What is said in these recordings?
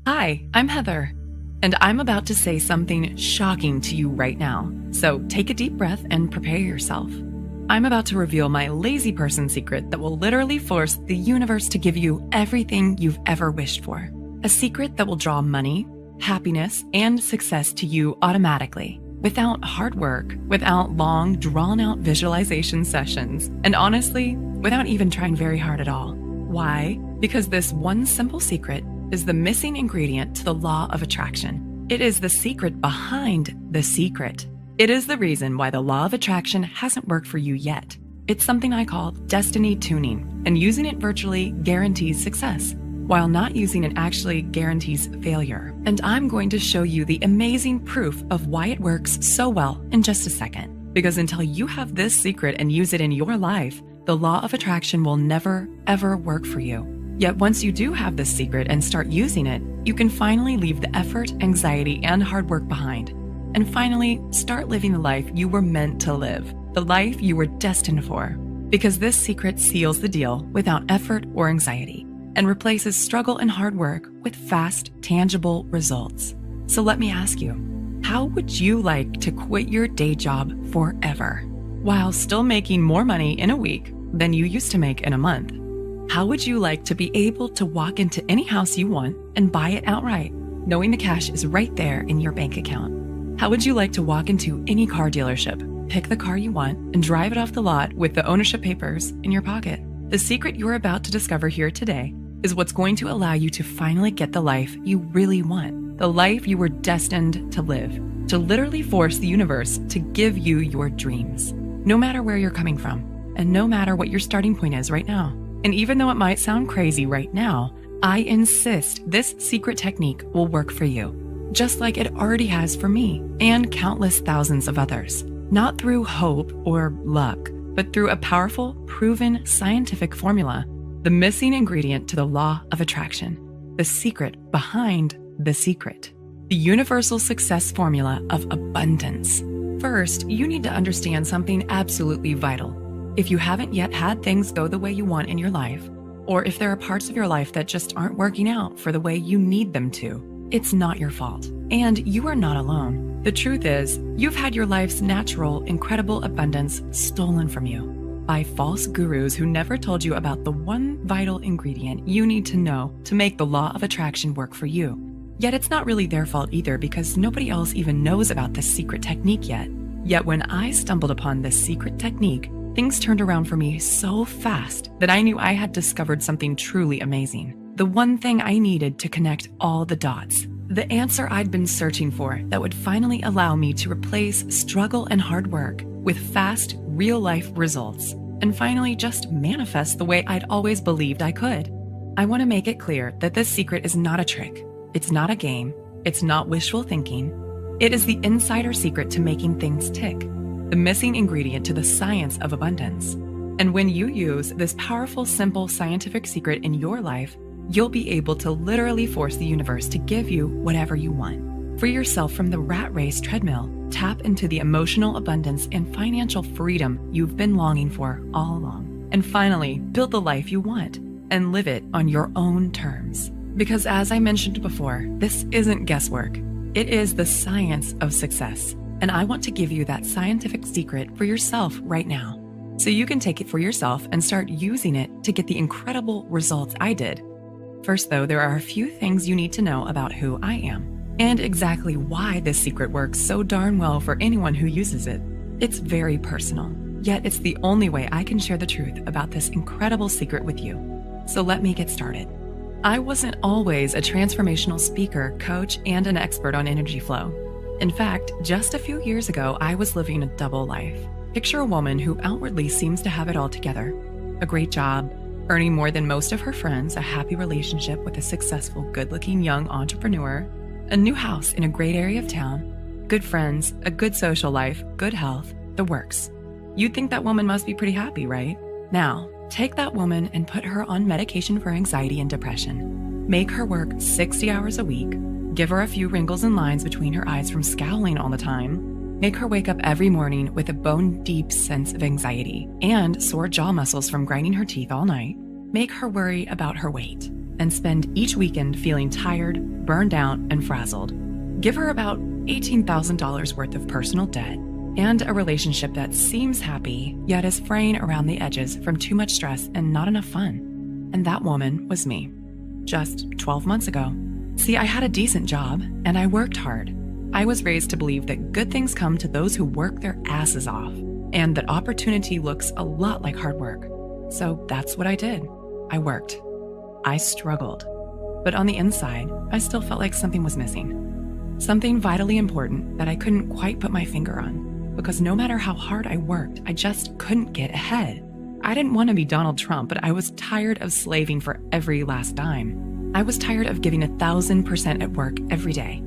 Hi, I'm Heather, and I'm about to say something shocking to you right now. So take a deep breath and prepare yourself. I'm about to reveal my lazy person secret that will literally force the universe to give you everything you've ever wished for. A secret that will draw money, happiness, and success to you automatically, without hard work, without long, drawn-out visualization sessions, and honestly, without even trying very hard at all. Why? Because this one simple secret is the missing ingredient to the law of attraction. It is the secret behind the secret. It is the reason why the law of attraction hasn't worked for you yet. It's something I call destiny tuning, and using it virtually guarantees success, while not using it actually guarantees failure. And I'm going to show you the amazing proof of why it works so well in just a second. Because until you have this secret and use it in your life, the law of attraction will never, ever work for you. Yet once you do have this secret and start using it, you can finally leave the effort, anxiety, and hard work behind. And finally, start living the life you were meant to live, the life you were destined for. Because this secret seals the deal without effort or anxiety and replaces struggle and hard work with fast, tangible results. So let me ask you, how would you like to quit your day job forever while still making more money in a week than you used to make in a month? How would you like to be able to walk into any house you want and buy it outright, knowing the cash is right there in your bank account? How would you like to walk into any car dealership, pick the car you want, and drive it off the lot with the ownership papers in your pocket? The secret you're about to discover here today is what's going to allow you to finally get the life you really want, the life you were destined to live, to literally force the universe to give you your dreams, no matter where you're coming from, and no matter what your starting point is right now. And even though it might sound crazy right now, I insist this secret technique will work for you, just like it already has for me and countless thousands of others. Not through hope or luck, but through a powerful, proven scientific formula, the missing ingredient to the law of attraction, the secret behind the secret, the universal success formula of abundance. First, you need to understand something absolutely vital. If you haven't yet had things go the way you want in your life, or if there are parts of your life that just aren't working out for the way you need them to, it's not your fault. And you are not alone. The truth is, you've had your life's natural, incredible abundance stolen from you by false gurus who never told you about the one vital ingredient you need to know to make the law of attraction work for you. Yet it's not really their fault either, because nobody else even knows about this secret technique yet. Yet when I stumbled upon this secret technique, things turned around for me so fast that I knew I had discovered something truly amazing. The one thing I needed to connect all the dots. The answer I'd been searching for that would finally allow me to replace struggle and hard work with fast, real-life results, and finally just manifest the way I'd always believed I could. I want to make it clear that this secret is not a trick. It's not a game. It's not wishful thinking. It is the insider secret to making things tick, the missing ingredient to the science of abundance. And when you use this powerful, simple scientific secret in your life, you'll be able to literally force the universe to give you whatever you want. Free yourself from the rat race treadmill. Tap into the emotional abundance and financial freedom you've been longing for all along. And finally, build the life you want and live it on your own terms. Because as I mentioned before, this isn't guesswork. It is the science of success. And I want to give you that scientific secret for yourself right now, so you can take it for yourself and start using it to get the incredible results I did. First, though, there are a few things you need to know about who I am and exactly why this secret works so darn well for anyone who uses it. It's very personal, yet it's the only way I can share the truth about this incredible secret with you. So let me get started. I wasn't always a transformational speaker, coach, and an expert on energy flow. In fact, just a few years ago, I was living a double life. Picture a woman who outwardly seems to have it all together. A great job, earning more than most of her friends, a happy relationship with a successful, good-looking young entrepreneur, a new house in a great area of town, good friends, a good social life, good health, the works. You'd think that woman must be pretty happy, right? Now, take that woman and put her on medication for anxiety and depression. Make her work 60 hours a week. Give her a few wrinkles and lines between her eyes from scowling all the time. Make her wake up every morning with a bone-deep sense of anxiety and sore jaw muscles from grinding her teeth all night. Make her worry about her weight. and spend each weekend feeling tired, burned out, and frazzled. Give her about $18,000 worth of personal debt and a relationship that seems happy, yet is fraying around the edges from too much stress and not enough fun. And that woman was me, just 12 months ago. See, I had a decent job, and I worked hard. I was raised to believe that good things come to those who work their asses off, and that opportunity looks a lot like hard work. So that's what I did. I worked. I struggled. But on the inside, I still felt like something was missing. Something vitally important that I couldn't quite put my finger on, because no matter how hard I worked, I just couldn't get ahead. I didn't want to be Donald Trump, but I was tired of slaving for every last dime. I was tired of giving 1,000% at work every day.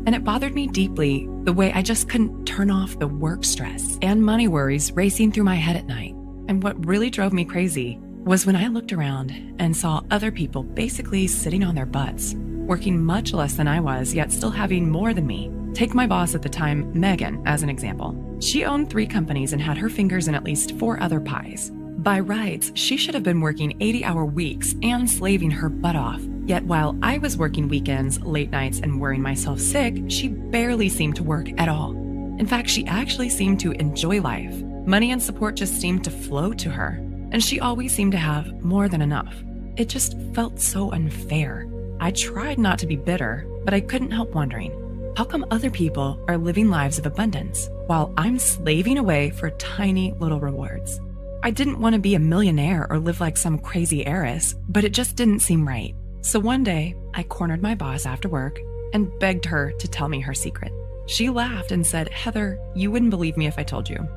And it bothered me deeply the way I just couldn't turn off the work stress and money worries racing through my head at night. And what really drove me crazy was when I looked around and saw other people basically sitting on their butts, working much less than I was, yet still having more than me. Take my boss at the time, Megan, as an example. She owned 3 companies and had her fingers in at least 4 other pies. By rights, she should have been working 80-hour weeks and slaving her butt off. Yet while I was working weekends, late nights, and worrying myself sick, she barely seemed to work at all. In fact, she actually seemed to enjoy life. Money and support just seemed to flow to her, and she always seemed to have more than enough. It just felt so unfair. I tried not to be bitter, but I couldn't help wondering, how come other people are living lives of abundance while I'm slaving away for tiny little rewards? I didn't want to be a millionaire or live like some crazy heiress, but it just didn't seem right. So one day, I cornered my boss after work and begged her to tell me her secret. She laughed and said, "Heather, you wouldn't believe me if I told you."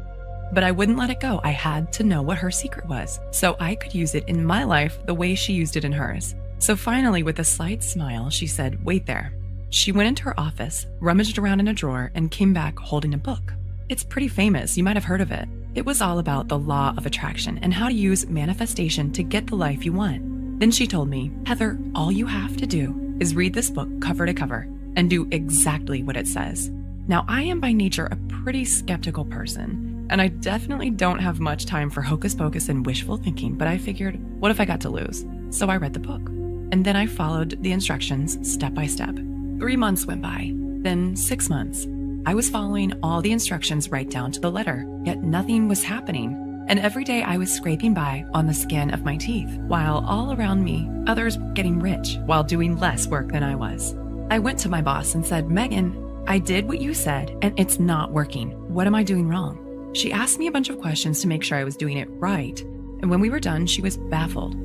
But I wouldn't let it go. I had to know what her secret was, so I could use it in my life the way she used it in hers. So finally, with a slight smile, she said, "Wait there." She went into her office, rummaged around in a drawer, and came back holding a book. It's pretty famous. You might have heard of it. It was all about the law of attraction and how to use manifestation to get the life you want. Then she told me, "Heather, all you have to do is read this book cover to cover and do exactly what it says." Now, I am by nature a pretty skeptical person, and I definitely don't have much time for hocus pocus and wishful thinking, but I figured, what if I got to lose? So I read the book. And then I followed the instructions step by step. 3 months went by, then 6 months. I was following all the instructions right down to the letter, yet nothing was happening. And every day I was scraping by on the skin of my teeth, while all around me, others were getting rich while doing less work than I was. I went to my boss and said, "Megan, I did what you said, and it's not working. What am I doing wrong?" She asked me a bunch of questions to make sure I was doing it right. And when we were done, she was baffled.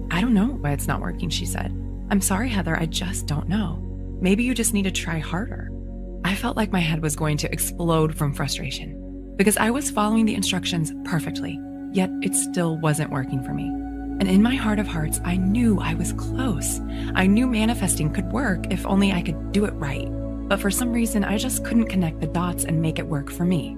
"I don't know why it's not working," she said. "I'm sorry, Heather, I just don't know. Maybe you just need to try harder." I felt like my head was going to explode from frustration because I was following the instructions perfectly, yet it still wasn't working for me. And in my heart of hearts, I knew I was close. I knew manifesting could work if only I could do it right. But for some reason, I just couldn't connect the dots and make it work for me.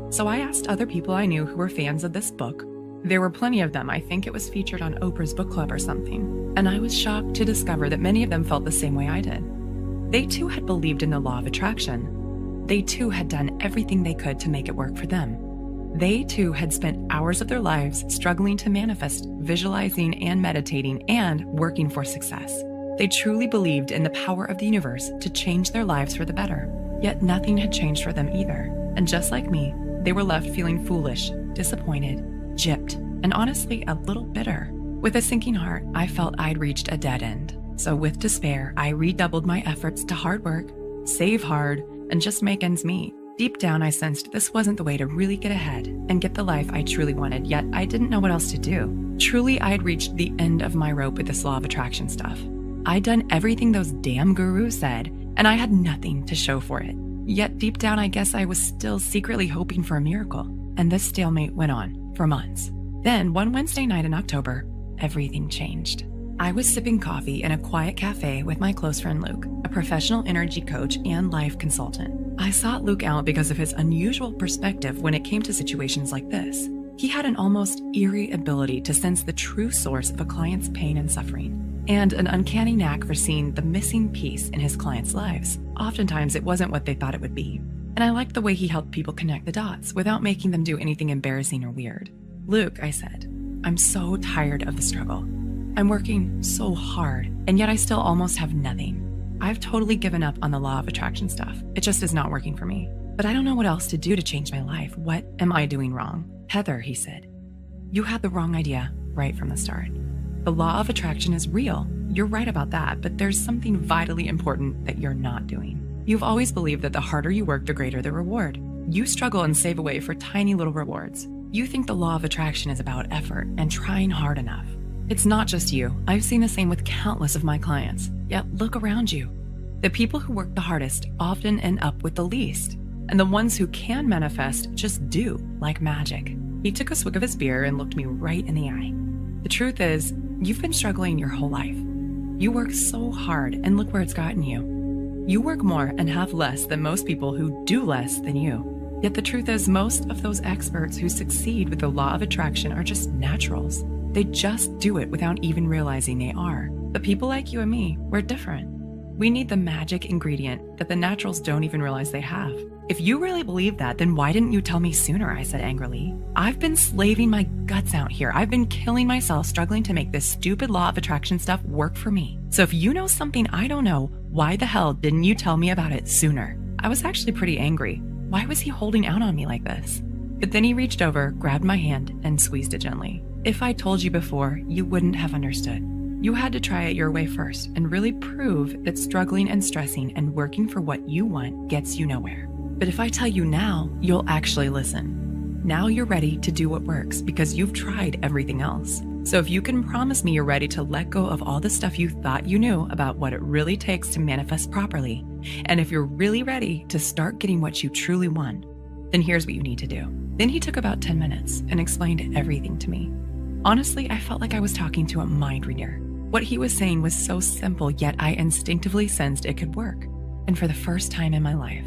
So I asked other people I knew who were fans of this book. There were plenty of them. I think it was featured on Oprah's book club or something. And I was shocked to discover that many of them felt the same way I did. They too had believed in the law of attraction. They too had done everything they could to make it work for them. They too had spent hours of their lives struggling to manifest, visualizing and meditating and working for success. They truly believed in the power of the universe to change their lives for the better. Yet nothing had changed for them either. And just like me, they were left feeling foolish, disappointed, gypped, and honestly a little bitter. With a sinking heart, I felt I'd reached a dead end. So with despair, I redoubled my efforts to hard work, save hard, and just make ends meet. Deep down, I sensed this wasn't the way to really get ahead and get the life I truly wanted, yet I didn't know what else to do. Truly, I had reached the end of my rope with this law of attraction stuff. I'd done everything those damn gurus said, and I had nothing to show for it. Yet deep down, I guess I was still secretly hoping for a miracle. And this stalemate went on for months. Then, one Wednesday night in October, everything changed. I was sipping coffee in a quiet cafe with my close friend Luke, a professional energy coach and life consultant. I sought Luke out because of his unusual perspective when it came to situations like this. He had an almost eerie ability to sense the true source of a client's pain and suffering, and an uncanny knack for seeing the missing piece in his clients' lives. Oftentimes, it wasn't what they thought it would be. And I liked the way he helped people connect the dots without making them do anything embarrassing or weird. "Luke," I said, "I'm so tired of the struggle. I'm working so hard, and yet I still almost have nothing. I've totally given up on the law of attraction stuff. It just is not working for me. But I don't know what else to do to change my life. What am I doing wrong? Heather, he said, you had the wrong idea right from the start. The law of attraction is real. You're right about that, but there's something vitally important that you're not doing. You've always believed that the harder you work, the greater the reward. You struggle and save away for tiny little rewards. You think the law of attraction is about effort and trying hard enough. It's not just you. I've seen the same with countless of my clients. Yet look around you. The people who work the hardest often end up with the least. And the ones who can manifest just do, like magic. He took a swig of his beer and looked me right in the eye. The truth is, you've been struggling your whole life. You work so hard, and look where it's gotten you. You work more and have less than most people who do less than you. Yet the truth is, most of those experts who succeed with the law of attraction are just naturals. They just do it without even realizing they are. But people like you and me, we're different. We need the magic ingredient that the naturals don't even realize they have. If you really believe that, then why didn't you tell me sooner? I said angrily. I've been slaving my guts out here. I've been killing myself struggling to make this stupid law of attraction stuff work for me. So if you know something I don't know, why the hell didn't you tell me about it sooner? I was actually pretty angry. Why was he holding out on me like this? But then he reached over, grabbed my hand, and squeezed it gently. If I told you before, you wouldn't have understood. You had to try it your way first and really prove that struggling and stressing and working for what you want gets you nowhere. But if I tell you now, you'll actually listen. Now you're ready to do what works because you've tried everything else. So if you can promise me you're ready to let go of all the stuff you thought you knew about what it really takes to manifest properly, and if you're really ready to start getting what you truly want, then here's what you need to do. Then he took about 10 minutes and explained everything to me. Honestly, I felt like I was talking to a mind reader. What he was saying was so simple, yet I instinctively sensed it could work. And for the first time in my life,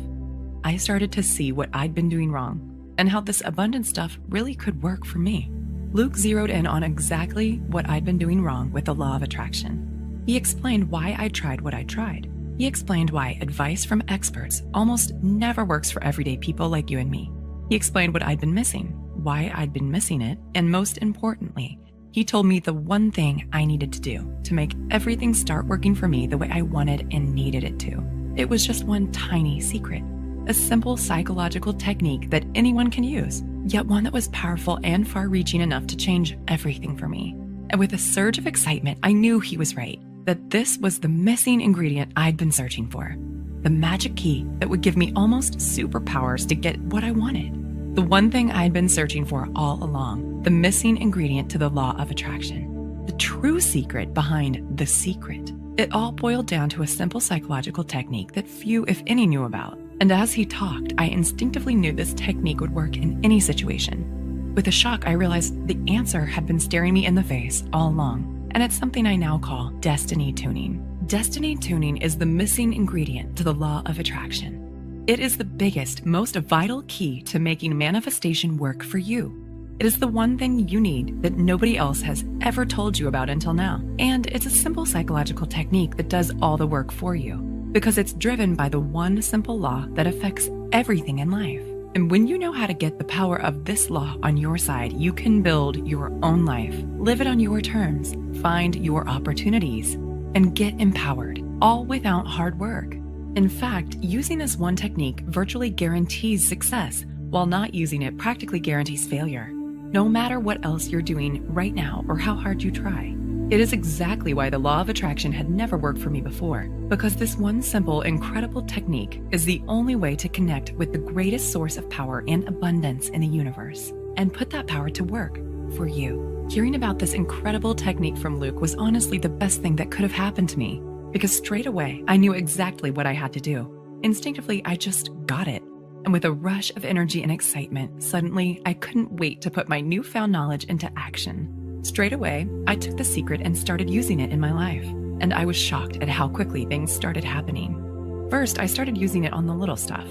I started to see what I'd been doing wrong and how this abundant stuff really could work for me. Luke zeroed in on exactly what I'd been doing wrong with the law of attraction. He explained why I tried what I tried. He explained why advice from experts almost never works for everyday people like you and me. He explained what I'd been missing, why I'd been missing it, and most importantly, he told me the one thing I needed to do to make everything start working for me the way I wanted and needed it to. It was just one tiny secret, a simple psychological technique that anyone can use, yet one that was powerful and far-reaching enough to change everything for me. And with a surge of excitement, I knew he was right, that this was the missing ingredient I'd been searching for, the magic key that would give me almost superpowers to get what I wanted. The one thing I'd been searching for all along, the missing ingredient to the law of attraction, the true secret behind the secret. It all boiled down to a simple psychological technique that few, if any, knew about. And as he talked, I instinctively knew this technique would work in any situation. With a shock, I realized the answer had been staring me in the face all along, and it's something I now call destiny tuning. Destiny tuning is the missing ingredient to the law of attraction. It is the biggest, most vital key to making manifestation work for you. It is the one thing you need that nobody else has ever told you about until now. And it's a simple psychological technique that does all the work for you because it's driven by the one simple law that affects everything in life. And when you know how to get the power of this law on your side, you can build your own life, live it on your terms, find your opportunities, and get empowered, all without hard work. In fact, using this one technique virtually guarantees success, while not using it practically guarantees failure, no matter what else you're doing right now or how hard you try. It is exactly why the law of attraction had never worked for me before, because this one simple, incredible technique is the only way to connect with the greatest source of power and abundance in the universe, and put that power to work for you. Hearing about this incredible technique from Luke was honestly the best thing that could have happened to me. Because straight away, I knew exactly what I had to do. Instinctively, I just got it. And with a rush of energy and excitement, suddenly, I couldn't wait to put my newfound knowledge into action. Straight away, I took the secret and started using it in my life. And I was shocked at how quickly things started happening. First, I started using it on the little stuff.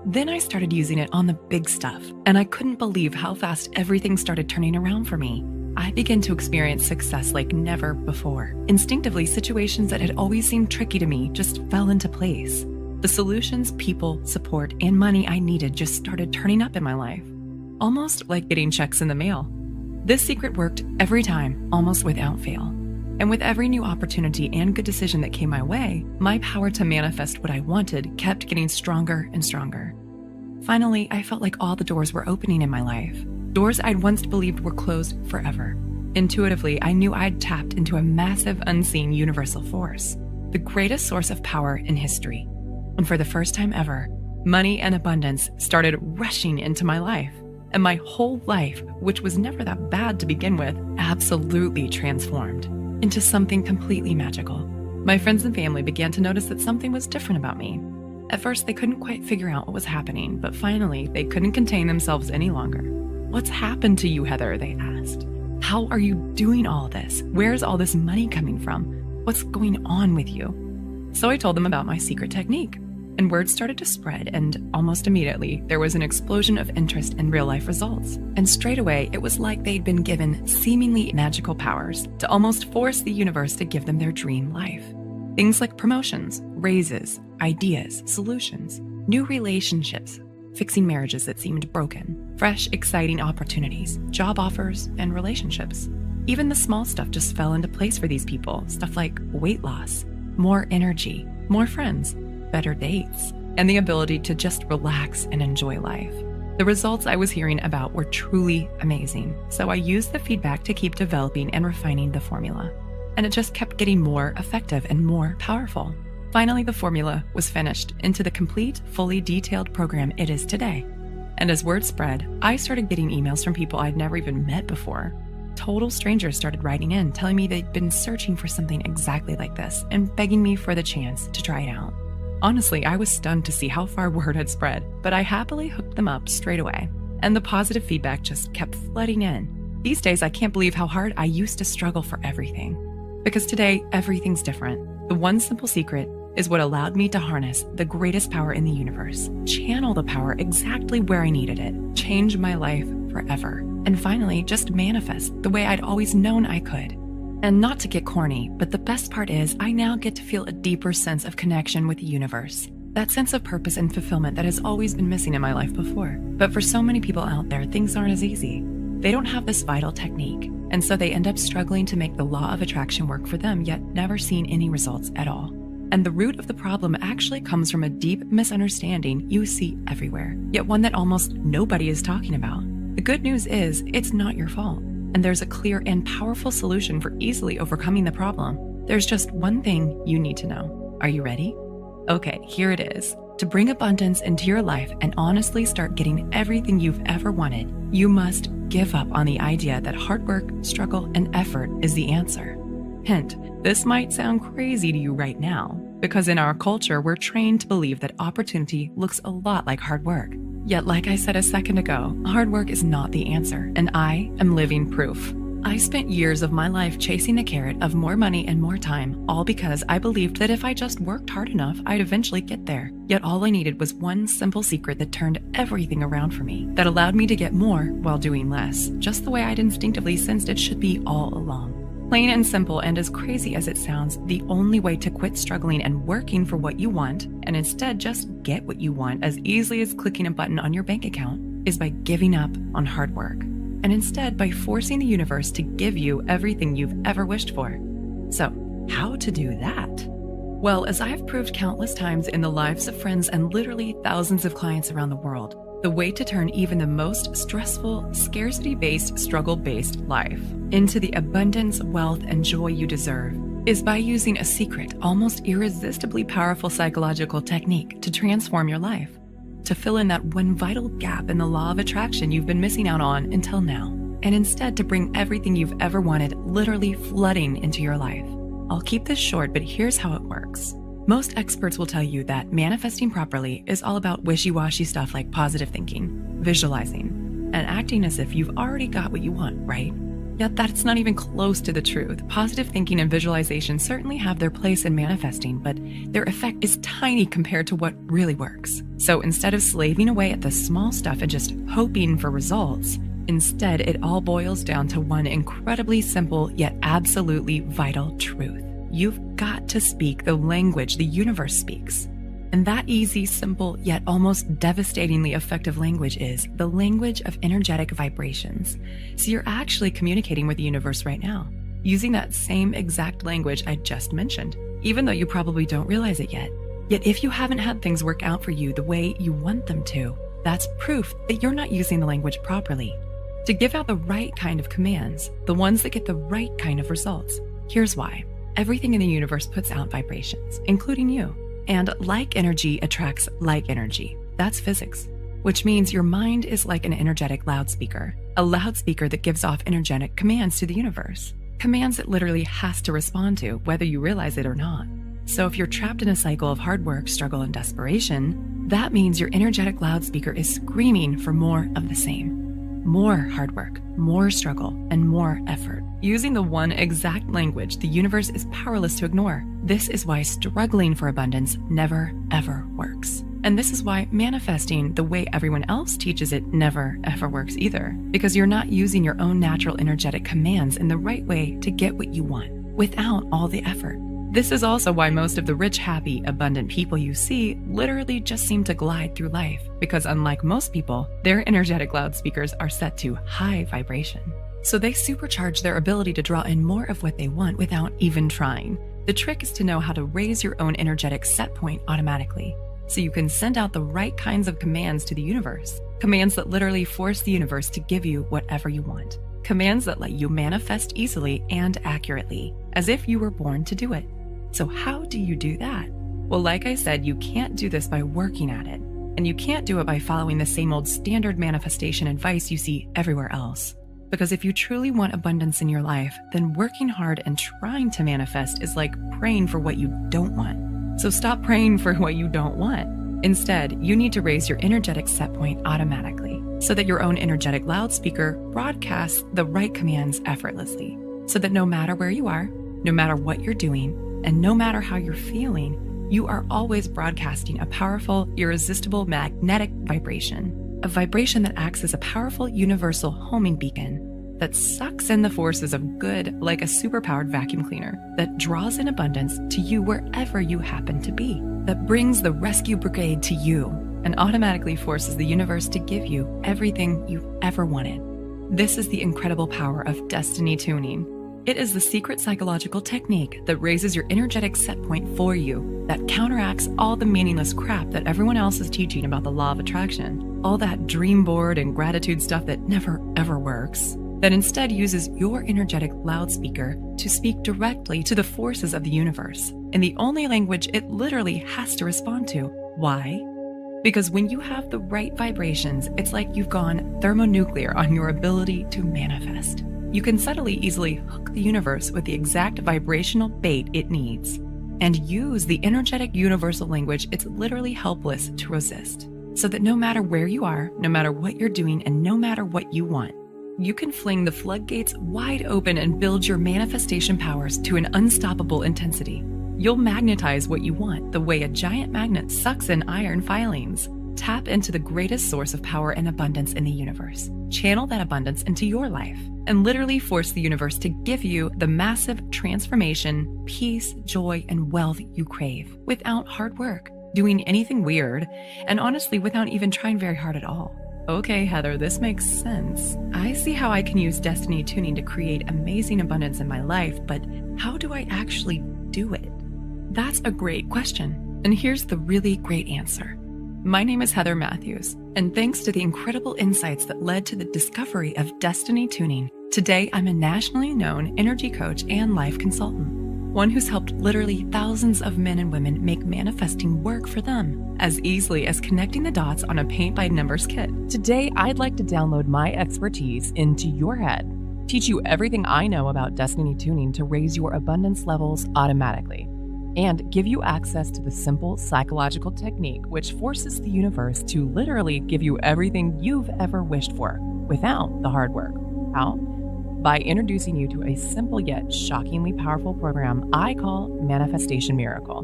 Then I started using it on the big stuff. And I couldn't believe how fast everything started turning around for me. I began to experience success like never before. Instinctively, situations that had always seemed tricky to me just fell into place. The solutions, people, support, and money I needed just started turning up in my life, almost like getting checks in the mail. This secret worked every time, almost without fail. And with every new opportunity and good decision that came my way, my power to manifest what I wanted kept getting stronger and stronger. Finally, I felt like all the doors were opening in my life. Doors I'd once believed were closed forever. Intuitively, I knew I'd tapped into a massive, unseen universal force, the greatest source of power in history. And for the first time ever, money and abundance started rushing into my life. And my whole life, which was never that bad to begin with, absolutely transformed into something completely magical. My friends and family began to notice that something was different about me. At first, they couldn't quite figure out what was happening, but finally, they couldn't contain themselves any longer. "What's happened to you, Heather?" they asked. "How are you doing all this? Where's all this money coming from? What's going on with you?" So I told them about my secret technique, and word started to spread, and almost immediately, there was an explosion of interest in real-life results. And straight away, it was like they'd been given seemingly magical powers to almost force the universe to give them their dream life. Things like promotions, raises, ideas, solutions, new relationships, fixing marriages that seemed broken, fresh, exciting opportunities, job offers, and relationships. Even the small stuff just fell into place for these people, stuff like weight loss, more energy, more friends, better dates, and the ability to just relax and enjoy life. The results I was hearing about were truly amazing, so I used the feedback to keep developing and refining the formula. And it just kept getting more effective and more powerful. Finally, the formula was finished into the complete, fully detailed program it is today. And as word spread, I started getting emails from people I'd never even met before. Total strangers started writing in, telling me they'd been searching for something exactly like this and begging me for the chance to try it out. Honestly, I was stunned to see how far word had spread, but I happily hooked them up straight away. And the positive feedback just kept flooding in. These days, I can't believe how hard I used to struggle for everything. Because today, everything's different. The one simple secret is what allowed me to harness the greatest power in the universe, channel the power exactly where I needed it, change my life forever, and finally just manifest the way I'd always known I could. And not to get corny, but the best part is I now get to feel a deeper sense of connection with the universe. That sense of purpose and fulfillment that has always been missing in my life before. But for so many people out there, things aren't as easy. They don't have this vital technique, and so they end up struggling to make the law of attraction work for them, yet never seeing any results at all. And the root of the problem actually comes from a deep misunderstanding you see everywhere, yet one that almost nobody is talking about. The good news is, it's not your fault, and there's a clear and powerful solution for easily overcoming the problem. There's just one thing you need to know. Are you ready? Okay, here it is. To bring abundance into your life and honestly start getting everything you've ever wanted, you must give up on the idea that hard work, struggle, and effort is the answer. Hint, this might sound crazy to you right now, because in our culture, we're trained to believe that opportunity looks a lot like hard work. Yet, like I said a second ago, hard work is not the answer, and I am living proof. I spent years of my life chasing the carrot of more money and more time, all because I believed that if I just worked hard enough, I'd eventually get there. Yet all I needed was one simple secret that turned everything around for me, that allowed me to get more while doing less, just the way I'd instinctively sensed it should be all along. Plain and simple, and as crazy as it sounds, the only way to quit struggling and working for what you want, and instead just get what you want as easily as clicking a button on your bank account, is by giving up on hard work. And instead by forcing the universe to give you everything you've ever wished for. So, how to do that? Well, as I have proved countless times in the lives of friends and literally thousands of clients around the world, the way to turn even the most stressful, scarcity-based, struggle-based life into the abundance, wealth, and joy you deserve is by using a secret, almost irresistibly powerful psychological technique to transform your life, to fill in that one vital gap in the law of attraction you've been missing out on until now, and instead to bring everything you've ever wanted literally flooding into your life. I'll keep this short, but here's how it works. Most experts will tell you that manifesting properly is all about wishy-washy stuff like positive thinking, visualizing, and acting as if you've already got what you want, right? Yet that's not even close to the truth. Positive thinking and visualization certainly have their place in manifesting, but their effect is tiny compared to what really works. So instead of slaving away at the small stuff and just hoping for results, instead it all boils down to one incredibly simple yet absolutely vital truth. You've got to speak the language the universe speaks. And that easy, simple, yet almost devastatingly effective language is the language of energetic vibrations. So you're actually communicating with the universe right now. using that same exact language I just mentioned, even though you probably don't realize it yet. Yet if you haven't had things work out for you the way you want them to, that's proof that you're not using the language properly. To give out the right kind of commands, the ones that get the right kind of results. Here's why. Everything in the universe puts out vibrations, including you. And like energy attracts like energy. That's physics. Which means your mind is like an energetic loudspeaker. A loudspeaker that gives off energetic commands to the universe. Commands it literally has to respond to, whether you realize it or not. So if you're trapped in a cycle of hard work, struggle, and desperation, that means your energetic loudspeaker is screaming for more of the same. More hard work, more struggle, and more effort. Using the one exact language the universe is powerless to ignore. This is why struggling for abundance never, ever works. And this is why manifesting the way everyone else teaches it never, ever works either. Because you're not using your own natural energetic commands in the right way to get what you want, without all the effort. This is also why most of the rich, happy, abundant people you see literally just seem to glide through life, because unlike most people, their energetic loudspeakers are set to high vibration. So they supercharge their ability to draw in more of what they want without even trying. The trick is to know how to raise your own energetic set point automatically, so you can send out the right kinds of commands to the universe. Commands that literally force the universe to give you whatever you want. Commands that let you manifest easily and accurately, as if you were born to do it. So how do you do that? Well, like I said, you can't do this by working at it. And you can't do it by following the same old standard manifestation advice you see everywhere else. Because if you truly want abundance in your life, then working hard and trying to manifest is like praying for what you don't want. So stop praying for what you don't want. Instead, you need to raise your energetic set point automatically, so that your own energetic loudspeaker broadcasts the right commands effortlessly. So that no matter where you are, no matter what you're doing, and no matter how you're feeling, you are always broadcasting a powerful, irresistible magnetic vibration. A vibration that acts as a powerful universal homing beacon that sucks in the forces of good like a superpowered vacuum cleaner, that draws in abundance to you wherever you happen to be, that brings the rescue brigade to you and automatically forces the universe to give you everything you've ever wanted. This is the incredible power of destiny tuning. It is the secret psychological technique that raises your energetic set point for you, that counteracts all the meaningless crap that everyone else is teaching about the law of attraction, all that dream board and gratitude stuff that never ever works, that instead uses your energetic loudspeaker to speak directly to the forces of the universe in the only language it literally has to respond to. Why? Because when you have the right vibrations, it's like you've gone thermonuclear on your ability to manifest. You can subtly easily hook the universe with the exact vibrational bait it needs and use the energetic universal language it's literally helpless to resist. So that no matter where you are, no matter what you're doing, and no matter what you want, you can fling the floodgates wide open and build your manifestation powers to an unstoppable intensity. You'll magnetize what you want the way a giant magnet sucks in iron filings. Tap into the greatest source of power and abundance in the universe. Channel that abundance into your life and literally force the universe to give you the massive transformation, peace, joy, and wealth you crave without hard work, doing anything weird, and honestly without even trying very hard at all. Okay, Heather, this makes sense. I see how I can use destiny tuning to create amazing abundance in my life, but how do I actually do it? That's a great question, and here's the really great answer. My name is Heather Matthews, and thanks to the incredible insights that led to the discovery of destiny tuning, today I'm a nationally known energy coach and life consultant, one who's helped literally thousands of men and women make manifesting work for them as easily as connecting the dots on a paint-by-numbers kit. Today, I'd like to download my expertise into your head, teach you everything I know about destiny tuning to raise your abundance levels automatically, and give you access to the simple psychological technique which forces the universe to literally give you everything you've ever wished for without the hard work. How? By introducing you to a simple yet shockingly powerful program I call Manifestation Miracle.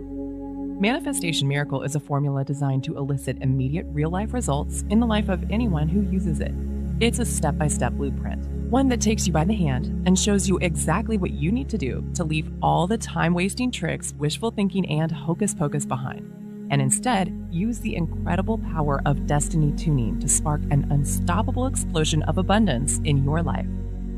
Manifestation Miracle is a formula designed to elicit immediate real-life results in the life of anyone who uses it. It's a step-by-step blueprint, one that takes you by the hand and shows you exactly what you need to do to leave all the time-wasting tricks, wishful thinking, and hocus pocus behind, and instead use the incredible power of destiny tuning to spark an unstoppable explosion of abundance in your life.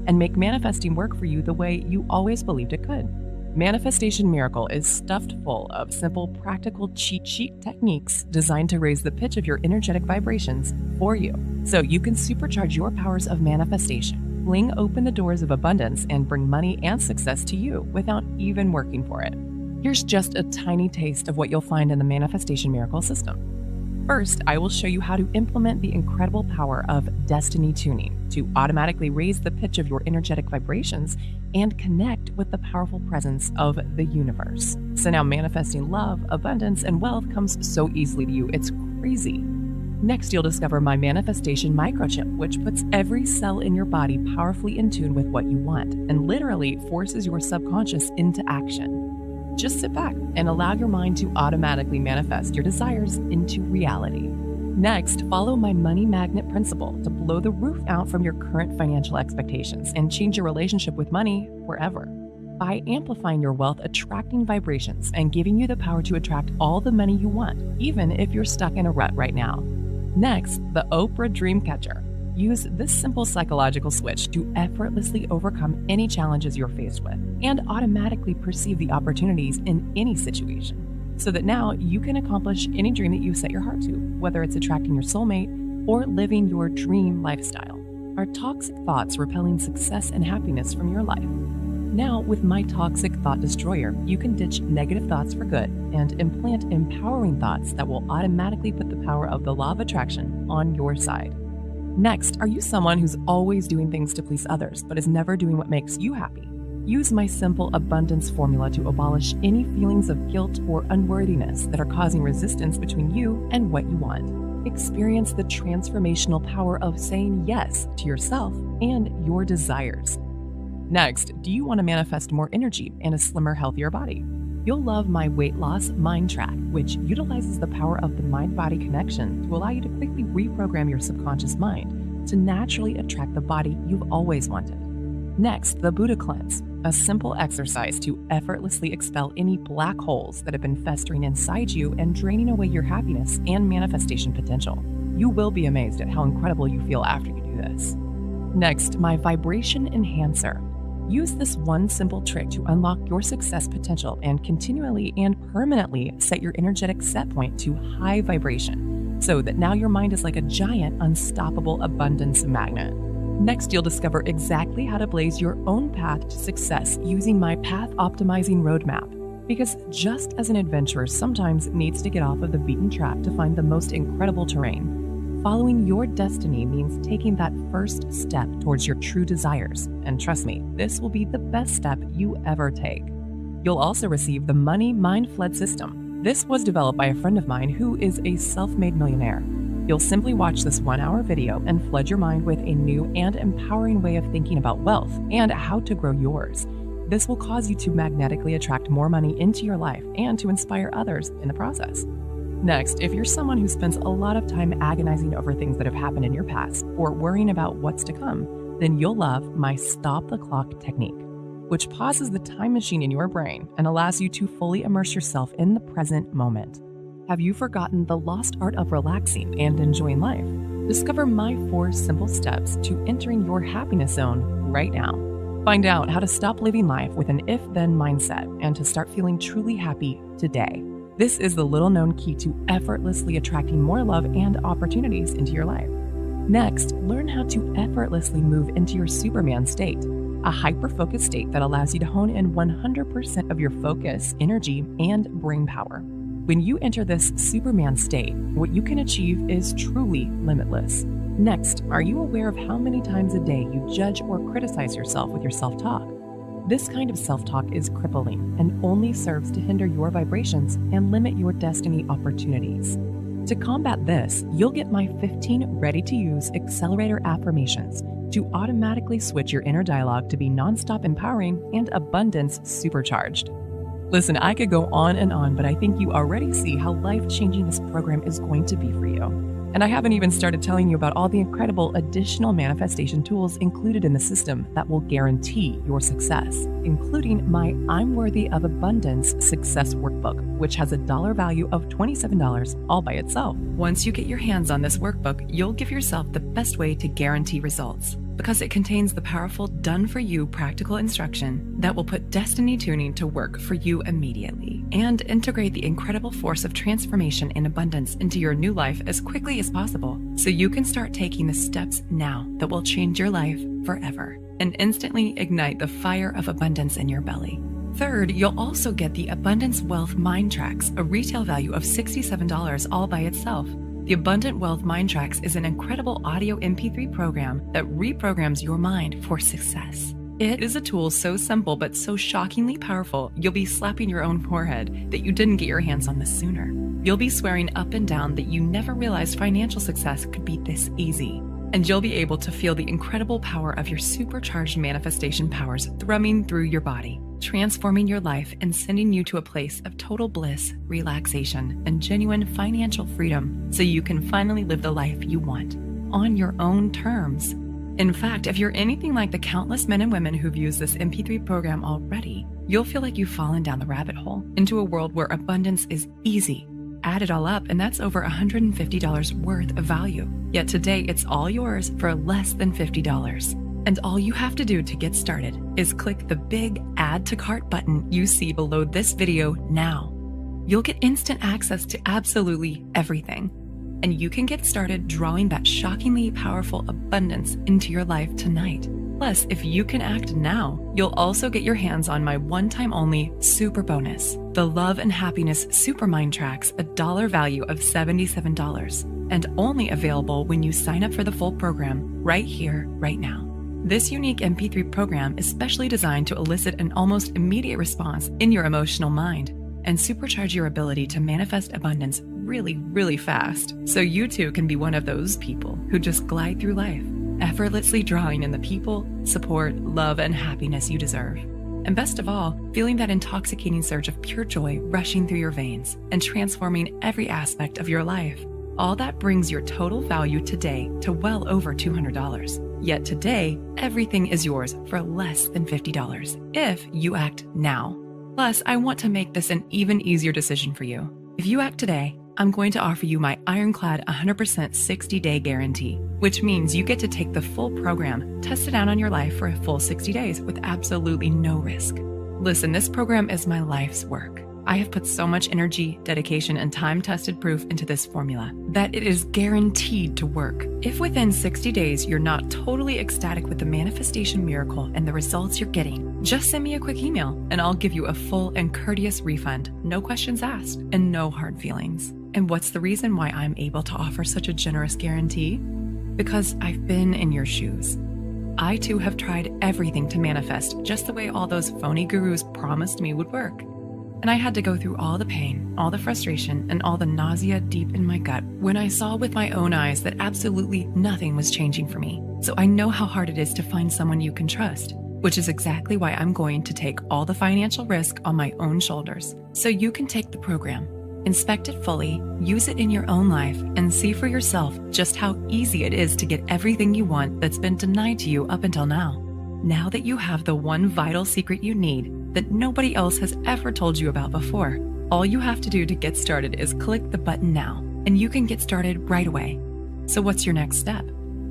and make manifesting work for you the way you always believed it could. Manifestation Miracle is stuffed full of simple, practical cheat sheet techniques designed to raise the pitch of your energetic vibrations for you, so you can supercharge your powers of manifestation, fling open the doors of abundance, and bring money and success to you without even working for it. Here's just a tiny taste of what you'll find in the Manifestation Miracle system. First, I will show you how to implement the incredible power of destiny tuning to automatically raise the pitch of your energetic vibrations and connect with the powerful presence of the universe. So now manifesting love, abundance, and wealth comes so easily to you, it's crazy. Next, you'll discover my manifestation microchip, which puts every cell in your body powerfully in tune with what you want and literally forces your subconscious into action. Just sit back and allow your mind to automatically manifest your desires into reality. Next, follow my money magnet principle to blow the roof out from your current financial expectations and change your relationship with money forever. By amplifying your wealth attracting vibrations and giving you the power to attract all the money you want, even if you're stuck in a rut right now. Next, the Oprah Dream Catcher. Use this simple psychological switch to effortlessly overcome any challenges you're faced with and automatically perceive the opportunities in any situation, so that now you can accomplish any dream that you set your heart to, whether it's attracting your soulmate or living your dream lifestyle. Are toxic thoughts repelling success and happiness from your life? Now, with my Toxic Thought Destroyer, you can ditch negative thoughts for good and implant empowering thoughts that will automatically put the power of the law of attraction on your side. Next, are you someone who's always doing things to please others but is never doing what makes you happy? Use my simple abundance formula to abolish any feelings of guilt or unworthiness that are causing resistance between you and what you want. Experience the transformational power of saying yes to yourself and your desires. Next, do you want to manifest more energy and a slimmer, healthier body? You'll love my weight loss mind track, which utilizes the power of the mind-body connection to allow you to quickly reprogram your subconscious mind to naturally attract the body you've always wanted. Next, the Buddha Cleanse, a simple exercise to effortlessly expel any black holes that have been festering inside you and draining away your happiness and manifestation potential. You will be amazed at how incredible you feel after you do this. Next, my Vibration Enhancer. Use this one simple trick to unlock your success potential and continually and permanently set your energetic set point to high vibration, so that now your mind is like a giant, unstoppable abundance magnet. Next, you'll discover exactly how to blaze your own path to success using my Path Optimizing Roadmap. Because just as an adventurer sometimes needs to get off of the beaten track to find the most incredible terrain, following your destiny means taking that first step towards your true desires. And trust me, this will be the best step you ever take. You'll also receive the Money Mind Flood System. This was developed by a friend of mine who is a self-made millionaire. You'll simply watch this 1-hour video and flood your mind with a new and empowering way of thinking about wealth and how to grow yours. This will cause you to magnetically attract more money into your life and to inspire others in the process. Next, if you're someone who spends a lot of time agonizing over things that have happened in your past or worrying about what's to come, then you'll love my Stop the Clock technique, which pauses the time machine in your brain and allows you to fully immerse yourself in the present moment. Have you forgotten the lost art of relaxing and enjoying life? Discover my 4 simple steps to entering your happiness zone right now. Find out how to stop living life with an if-then mindset and to start feeling truly happy today. This is the little-known key to effortlessly attracting more love and opportunities into your life. Next, learn how to effortlessly move into your Superman state, a hyper-focused state that allows you to hone in 100% of your focus, energy, and brain power. When you enter this Superman state, what you can achieve is truly limitless. Next, are you aware of how many times a day you judge or criticize yourself with your self-talk? This kind of self-talk is crippling and only serves to hinder your vibrations and limit your destiny opportunities. To combat this, you'll get my 15 ready-to-use accelerator affirmations to automatically switch your inner dialogue to be nonstop empowering and abundance supercharged. Listen, I could go on and on, but I think you already see how life-changing this program is going to be for you. And I haven't even started telling you about all the incredible additional manifestation tools included in the system that will guarantee your success. including my I'm Worthy of Abundance Success Workbook, which has a dollar value of $27 all by itself. Once you get your hands on this workbook, you'll give yourself the best way to guarantee results, because it contains the powerful done-for-you practical instruction that will put destiny tuning to work for you immediately and integrate the incredible force of transformation and abundance into your new life as quickly as possible, so you can start taking the steps now that will change your life forever and instantly ignite the fire of abundance in your belly. Third, you'll also get the Abundance Wealth Mind Tracks, a retail value of $67 all by itself. The Abundant Wealth Mind Tracks is an incredible audio MP3 program that reprograms your mind for success. It is a tool so simple but so shockingly powerful, you'll be slapping your own forehead that you didn't get your hands on this sooner. You'll be swearing up and down that you never realized financial success could be this easy. And you'll be able to feel the incredible power of your supercharged manifestation powers thrumming through your body, transforming your life and sending you to a place of total bliss, relaxation, and genuine financial freedom so you can finally live the life you want on your own terms. In fact, if you're anything like the countless men and women who've used this MP3 program already, you'll feel like you've fallen down the rabbit hole into a world where abundance is easy. Add it all up, and that's over $150 worth of value. Yet today, it's all yours for less than $50. And all you have to do to get started is click the big Add to Cart button you see below this video now. You'll get instant access to absolutely everything, and you can get started drawing that shockingly powerful abundance into your life tonight. Plus, if you can act now, you'll also get your hands on my one-time only super bonus, the Love and Happiness Super Mind Tracks, a dollar value of $77, and only available when you sign up for the full program right here, right now. This unique MP3 program is specially designed to elicit an almost immediate response in your emotional mind and supercharge your ability to manifest abundance really, really fast, so you too can be one of those people who just glide through life, effortlessly drawing in the people, support, love, and happiness you deserve. And best of all, feeling that intoxicating surge of pure joy rushing through your veins and transforming every aspect of your life. All that brings your total value today to well over $200. Yet today, everything is yours for less than $50 if you act now. Plus, I want to make this an even easier decision for you. If you act today, I'm going to offer you my ironclad 100% 60-day guarantee, which means you get to take the full program, test it out on your life for a full 60 days with absolutely no risk. Listen, this program is my life's work. I have put so much energy, dedication, and time-tested proof into this formula that it is guaranteed to work. If within 60 days you're not totally ecstatic with the manifestation miracle and the results you're getting, just send me a quick email and I'll give you a full and courteous refund, no questions asked, and no hard feelings. And what's the reason why I'm able to offer such a generous guarantee? Because I've been in your shoes. I too have tried everything to manifest just the way all those phony gurus promised me would work. And I had to go through all the pain, all the frustration, and all the nausea deep in my gut when I saw with my own eyes that absolutely nothing was changing for me. So I know how hard it is to find someone you can trust, which is exactly why I'm going to take all the financial risk on my own shoulders. So you can take the program, inspect it fully, use it in your own life, and see for yourself just how easy it is to get everything you want that's been denied to you up until now. Now that you have the one vital secret you need that nobody else has ever told you about before, all you have to do to get started is click the button now, and you can get started right away. So what's your next step?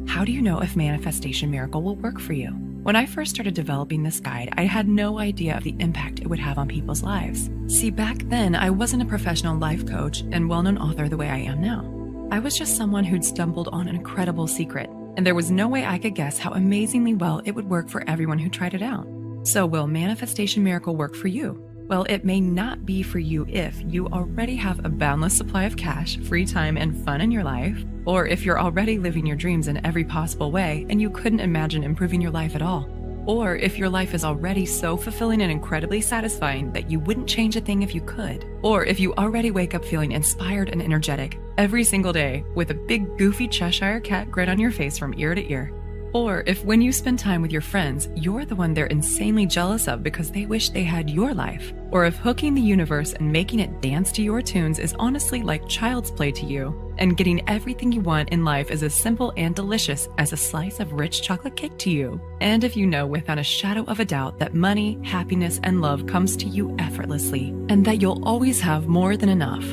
How do you know if Manifestation Miracle will work for you? When I first started developing this guide, I had no idea of the impact it would have on people's lives. See, back then, I wasn't a professional life coach and well-known author the way I am now. I was just someone who'd stumbled on an incredible secret, and there was no way I could guess how amazingly well it would work for everyone who tried it out. So will Manifestation Miracle work for you? Well, it may not be for you if you already have a boundless supply of cash, free time, and fun in your life, or if you're already living your dreams in every possible way and you couldn't imagine improving your life at all, or if your life is already so fulfilling and incredibly satisfying that you wouldn't change a thing if you could, or if you already wake up feeling inspired and energetic every single day with a big goofy Cheshire cat grin on your face from ear to ear. Or if when you spend time with your friends, you're the one they're insanely jealous of because they wish they had your life. Or if hooking the universe and making it dance to your tunes is honestly like child's play to you, and getting everything you want in life is as simple and delicious as a slice of rich chocolate cake to you. And if you know without a shadow of a doubt that money, happiness, and love comes to you effortlessly, and that you'll always have more than enough.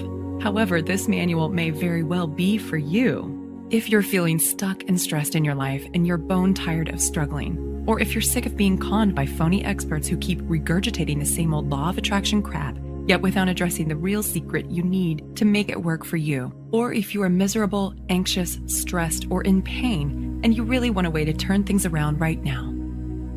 However, this manual may very well be for you. If you're feeling stuck and stressed in your life and you're bone tired of struggling, or if you're sick of being conned by phony experts who keep regurgitating the same old law of attraction crap, yet without addressing the real secret you need to make it work for you, or if you are miserable, anxious, stressed, or in pain, and you really want a way to turn things around right now,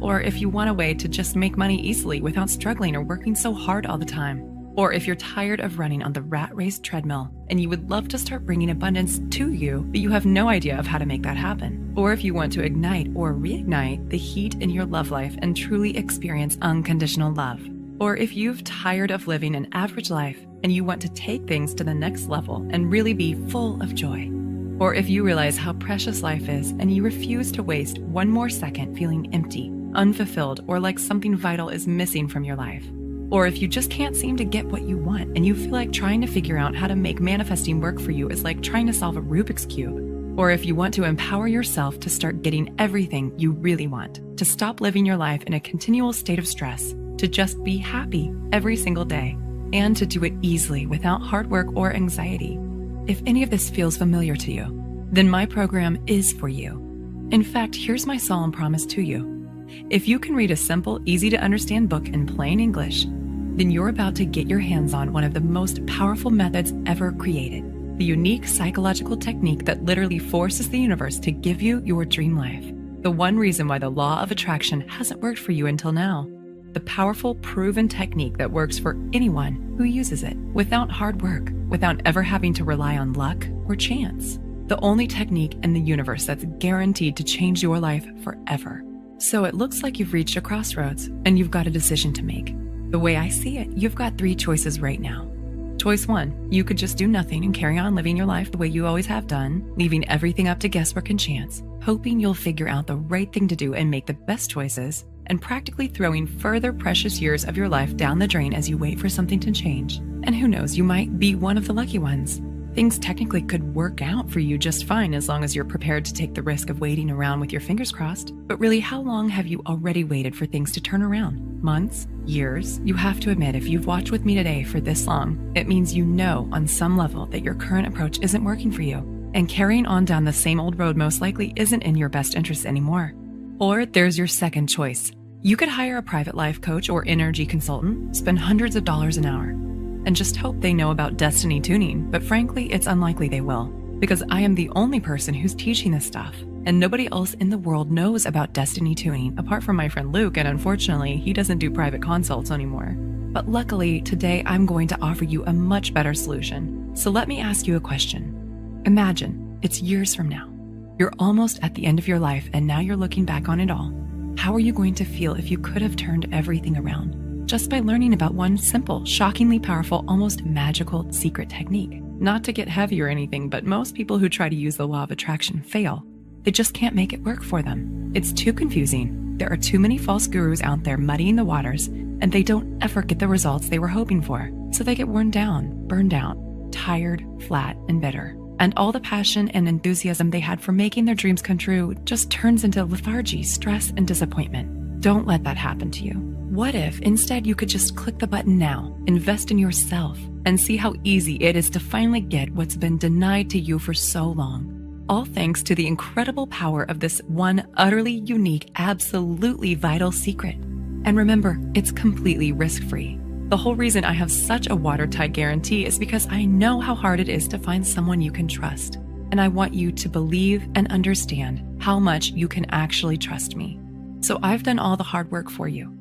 or if you want a way to just make money easily without struggling or working so hard all the time, or if you're tired of running on the rat race treadmill and you would love to start bringing abundance to you, but you have no idea of how to make that happen. Or if you want to ignite or reignite the heat in your love life and truly experience unconditional love. Or if you've tired of living an average life and you want to take things to the next level and really be full of joy. Or if you realize how precious life is and you refuse to waste one more second feeling empty, unfulfilled, or like something vital is missing from your life. Or if you just can't seem to get what you want and you feel like trying to figure out how to make manifesting work for you is like trying to solve a Rubik's Cube. Or if you want to empower yourself to start getting everything you really want, to stop living your life in a continual state of stress, to just be happy every single day, and to do it easily without hard work or anxiety. If any of this feels familiar to you, then my program is for you. In fact, here's my solemn promise to you. If you can read a simple, easy to understand book in plain English, then you're about to get your hands on one of the most powerful methods ever created. The unique psychological technique that literally forces the universe to give you your dream life. The one reason why the law of attraction hasn't worked for you until now. The powerful, proven technique that works for anyone who uses it, without hard work, without ever having to rely on luck or chance. The only technique in the universe that's guaranteed to change your life forever. So it looks like you've reached a crossroads and you've got a decision to make. The way I see it, you've got 3 choices right now. Choice 1, you could just do nothing and carry on living your life the way you always have done, leaving everything up to guesswork and chance, hoping you'll figure out the right thing to do and make the best choices, and practically throwing further precious years of your life down the drain as you wait for something to change. And who knows, you might be one of the lucky ones. Things technically could work out for you just fine as long as you're prepared to take the risk of waiting around with your fingers crossed. But really, how long have you already waited for things to turn around? Months? Years? You have to admit, if you've watched with me today for this long, it means you know on some level that your current approach isn't working for you. And carrying on down the same old road most likely isn't in your best interest anymore. Or there's your second choice. You could hire a private life coach or energy consultant, spend hundreds of dollars an hour, and just hope they know about destiny tuning, but frankly, it's unlikely they will, because I am the only person who's teaching this stuff, and nobody else in the world knows about destiny tuning apart from my friend Luke, and unfortunately, he doesn't do private consults anymore. But luckily, today I'm going to offer you a much better solution. So let me ask you a question. Imagine it's years from now. You're almost at the end of your life, and now you're looking back on it all. How are you going to feel if you could have turned everything around? Just by learning about one simple, shockingly powerful, almost magical secret technique. Not to get heavy or anything, but most people who try to use the law of attraction fail. They just can't make it work for them. It's too confusing. There are too many false gurus out there muddying the waters, and they don't ever get the results they were hoping for. So they get worn down, burned out, tired, flat, and bitter. And all the passion and enthusiasm they had for making their dreams come true just turns into lethargy, stress, and disappointment. Don't let that happen to you. What if instead you could just click the button now, invest in yourself, and see how easy it is to finally get what's been denied to you for so long? All thanks to the incredible power of this one utterly unique, absolutely vital secret. And remember, it's completely risk-free. The whole reason I have such a watertight guarantee is because I know how hard it is to find someone you can trust. And I want you to believe and understand how much you can actually trust me. So I've done all the hard work for you.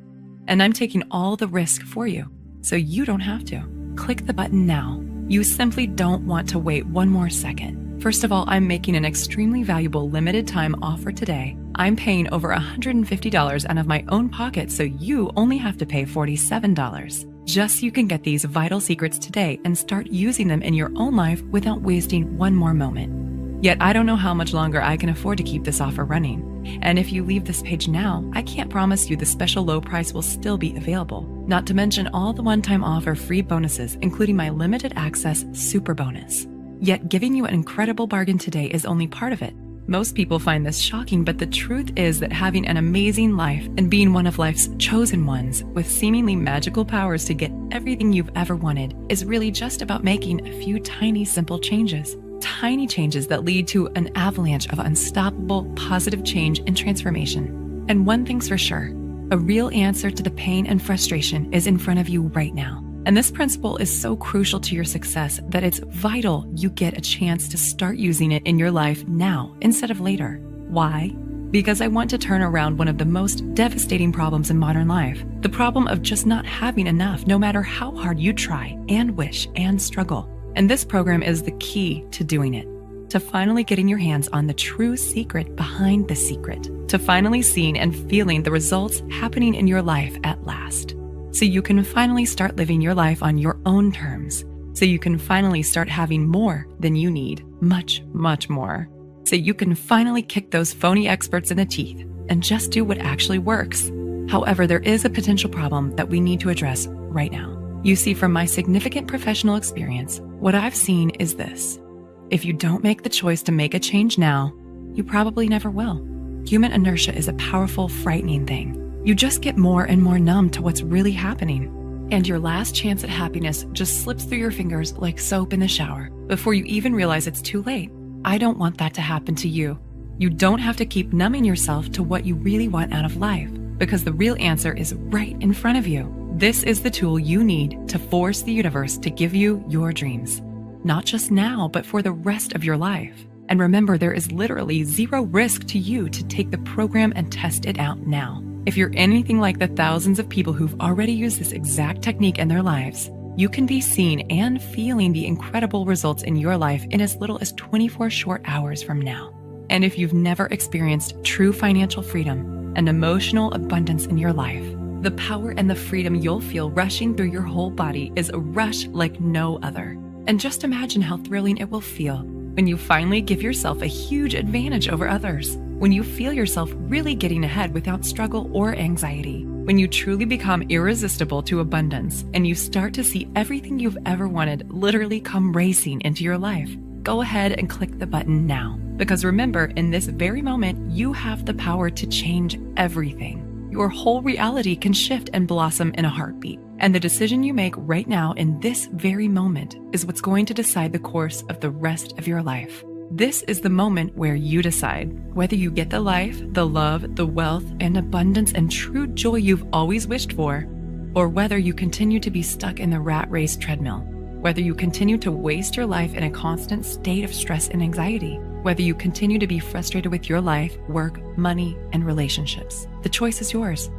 And I'm taking all the risk for you, so you don't have to. Click the button now. You simply don't want to wait one more second. First of all, I'm making an extremely valuable limited time offer today. I'm paying over $150 out of my own pocket, so you only have to pay $47. Just so you can get these vital secrets today and start using them in your own life without wasting one more moment. Yet I don't know how much longer I can afford to keep this offer running. And if you leave this page now, I can't promise you the special low price will still be available. Not to mention all the one-time offer free bonuses, including my limited access super bonus. Yet giving you an incredible bargain today is only part of it. Most people find this shocking, but the truth is that having an amazing life and being one of life's chosen ones with seemingly magical powers to get everything you've ever wanted is really just about making a few tiny, simple changes. Tiny changes that lead to an avalanche of unstoppable, positive change and transformation. And one thing's for sure, a real answer to the pain and frustration is in front of you right now. And this principle is so crucial to your success that it's vital you get a chance to start using it in your life now instead of later. Why? Because I want to turn around one of the most devastating problems in modern life, the problem of just not having enough no matter how hard you try and wish and struggle. And this program is the key to doing it, to finally getting your hands on the true secret behind the secret, to finally seeing and feeling the results happening in your life at last. So you can finally start living your life on your own terms. So you can finally start having more than you need, much, much more. So you can finally kick those phony experts in the teeth and just do what actually works. However, there is a potential problem that we need to address right now. You see, from my significant professional experience, what I've seen is this. If you don't make the choice to make a change now, you probably never will. Human inertia is a powerful, frightening thing. You just get more and more numb to what's really happening. And your last chance at happiness just slips through your fingers like soap in the shower before you even realize it's too late. I don't want that to happen to you. You don't have to keep numbing yourself to what you really want out of life, because the real answer is right in front of you. This is the tool you need to force the universe to give you your dreams. Not just now, but for the rest of your life. And remember, there is literally zero risk to you to take the program and test it out now. If you're anything like the thousands of people who've already used this exact technique in their lives, you can be seeing and feeling the incredible results in your life in as little as 24 short hours from now. And if you've never experienced true financial freedom and emotional abundance in your life, the power and the freedom you'll feel rushing through your whole body is a rush like no other. And just imagine how thrilling it will feel when you finally give yourself a huge advantage over others, when you feel yourself really getting ahead without struggle or anxiety, when you truly become irresistible to abundance and you start to see everything you've ever wanted literally come racing into your life. Go ahead and click the button now, because remember, in this very moment, you have the power to change everything. Your whole reality can shift and blossom in a heartbeat. And the decision you make right now in this very moment is what's going to decide the course of the rest of your life. This is the moment where you decide whether you get the life, the love, the wealth, and abundance and true joy you've always wished for, or whether you continue to be stuck in the rat race treadmill, whether you continue to waste your life in a constant state of stress and anxiety, whether you continue to be frustrated with your life, work, money, and relationships. The choice is yours,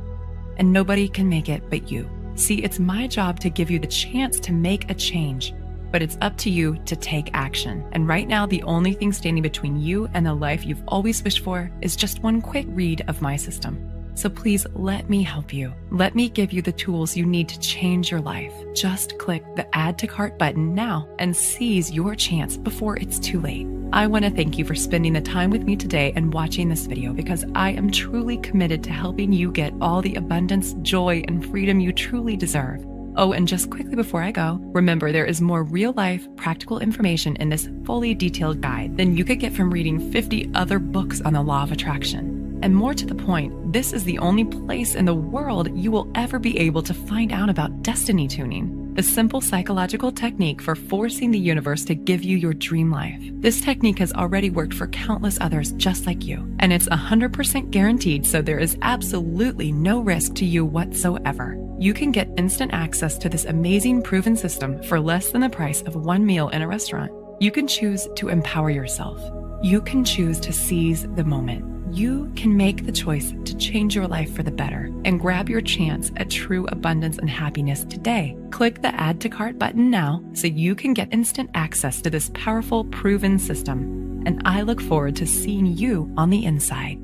and nobody can make it but you. See, it's my job to give you the chance to make a change, but it's up to you to take action. And right now, the only thing standing between you and the life you've always wished for is just one quick read of my system. So please let me help you. Let me give you the tools you need to change your life. Just click the Add to Cart button now and seize your chance before it's too late. I want to thank you for spending the time with me today and watching this video, because I am truly committed to helping you get all the abundance, joy, and freedom you truly deserve. Oh, and just quickly before I go, remember there is more real-life, practical information in this fully detailed guide than you could get from reading 50 other books on the law of attraction. And more to the point, this is the only place in the world you will ever be able to find out about destiny tuning, the simple psychological technique for forcing the universe to give you your dream life. This technique has already worked for countless others just like you, and it's 100% guaranteed, so there is absolutely no risk to you whatsoever. You can get instant access to this amazing proven system for less than the price of one meal in a restaurant. You can choose to empower yourself. You can choose to seize the moment. You can make the choice to change your life for the better and grab your chance at true abundance and happiness today. Click the Add to Cart button now so you can get instant access to this powerful, proven system. And I look forward to seeing you on the inside.